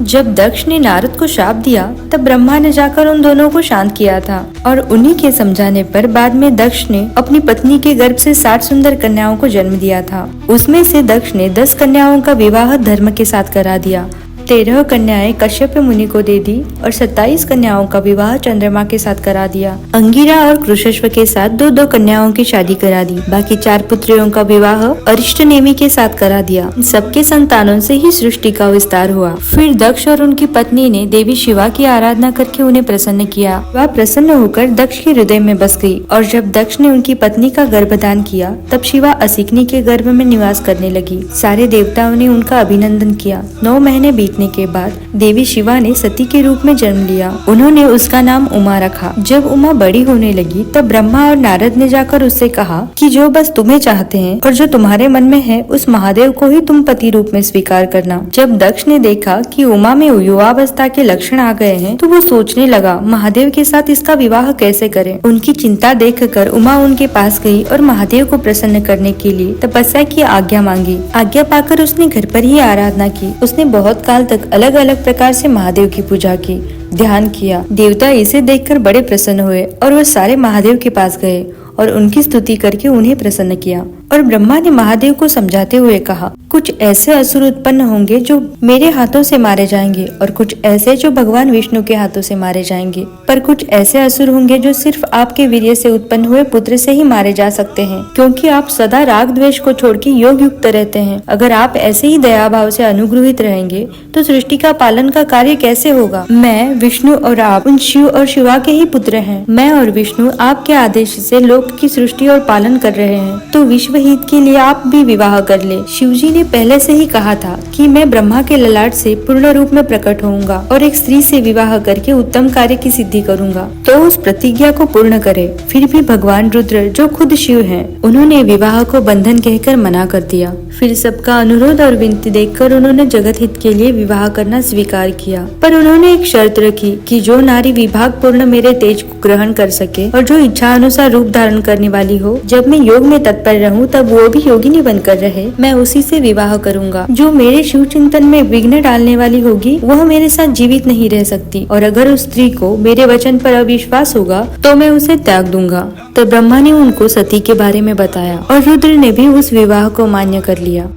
जब दक्ष ने नारद को शाप दिया तब ब्रह्मा ने जाकर उन दोनों को शांत किया था और उन्हीं के समझाने पर बाद में दक्ष ने अपनी पत्नी के गर्भ से 60 सुंदर कन्याओं को जन्म दिया था। उसमें से दक्ष ने 10 कन्याओं का विवाह धर्म के साथ करा दिया, 13 कन्याएं कश्यप मुनि को दे दी और 27 कन्याओं का विवाह चंद्रमा के साथ करा दिया। अंगिरा और कृशश्व के साथ 2-2 कन्याओं की शादी करा दी। बाकी 4 पुत्रियों का विवाह अरिष्टनेमि के साथ करा दिया। इन सबके संतानों से ही सृष्टि का विस्तार हुआ। फिर दक्ष और उनकी पत्नी ने देवी शिवा की आराधना करके उन्हें प्रसन्न किया। वह प्रसन्न होकर दक्ष के हृदय में बस गई और जब दक्ष ने उनकी पत्नी का गर्भदान किया तब शिवा असिकनी के गर्भ में निवास करने लगी। सारे देवताओं ने उनका अभिनंदन किया। 9 महीने बीतने के बाद देवी शिवा ने सती के रूप में जन्म लिया। उन्होंने उसका नाम उमा रखा। जब उमा बड़ी होने लगी तब ब्रह्मा और नारद ने जाकर उससे कहा कि जो बस तुम्हें चाहते हैं और जो तुम्हारे मन में है उस महादेव को ही तुम पति रूप में स्वीकार करना। जब दक्ष ने देखा कि उमा में युवावस्था के लक्षण आ गए हैं तो वो सोचने लगा महादेव के साथ इसका विवाह कैसे करें। उनकी चिंता देखकर उमा उनके पास गई और महादेव को प्रसन्न करने के लिए तपस्या की आज्ञा मांगी। आज्ञा पाकर उसने घर पर ही आराधना की। उसने बहुत काल तक अलग अलग प्रकार से महादेव की पूजा की, ध्यान किया। देवता इसे देखकर बड़े प्रसन्न हुए और वह सारे महादेव के पास गए और उनकी स्तुति करके उन्हें प्रसन्न किया। और ब्रह्मा ने महादेव को समझाते हुए कहा कुछ ऐसे असुर उत्पन्न होंगे जो मेरे हाथों से मारे जाएंगे और कुछ ऐसे जो भगवान विष्णु के हाथों से मारे जाएंगे, पर कुछ ऐसे असुर होंगे जो सिर्फ आपके वीर्य से उत्पन्न हुए पुत्र से ही मारे जा सकते हैं, क्योंकि आप सदा राग द्वेष को छोड़ के योग युक्त रहते हैं। अगर आप ऐसे ही दया भाव से अनुग्रहित रहेंगे तो सृष्टि का पालन का कार्य कैसे होगा। मैं विष्णु और आप उन शिव और शिवा के ही पुत्र हैं। मैं और विष्णु आपके आदेश से लोक की सृष्टि और पालन कर रहे हैं, तो विश्व हित के लिए आप भी विवाह कर ले। शिवजी ने पहले से ही कहा था कि मैं ब्रह्मा के ललाट से पूर्ण रूप में प्रकट होऊंगा और एक स्त्री से विवाह करके उत्तम कार्य की सिद्धि करूंगा, तो उस प्रतिज्ञा को पूर्ण करे। फिर भी भगवान रुद्र जो खुद शिव हैं, उन्होंने विवाह को बंधन कहकर मना कर दिया। फिर सबका अनुरोध और विनती देखकर उन्होंने जगत हित के लिए विवाह करना स्वीकार किया, पर उन्होंने एक शर्त रखी कि जो नारी विभाग पूर्ण मेरे तेज को ग्रहण कर सके और जो इच्छा अनुसार रूप धारण करने वाली हो, जब मैं योग में तत्पर रहूं तब वो भी योगिनी बनकर रहे, मैं उसी से विवाह करूंगा। जो मेरे शिव चिंतन में विघ्न डालने वाली होगी वह मेरे साथ जीवित नहीं रह सकती, और अगर उस स्त्री को मेरे वचन पर अविश्वास होगा तो मैं उसे त्याग दूंगा। तो ब्रह्मा ने उनको सती के बारे में बताया और रुद्र ने भी उस विवाह को मान्य कर लिया।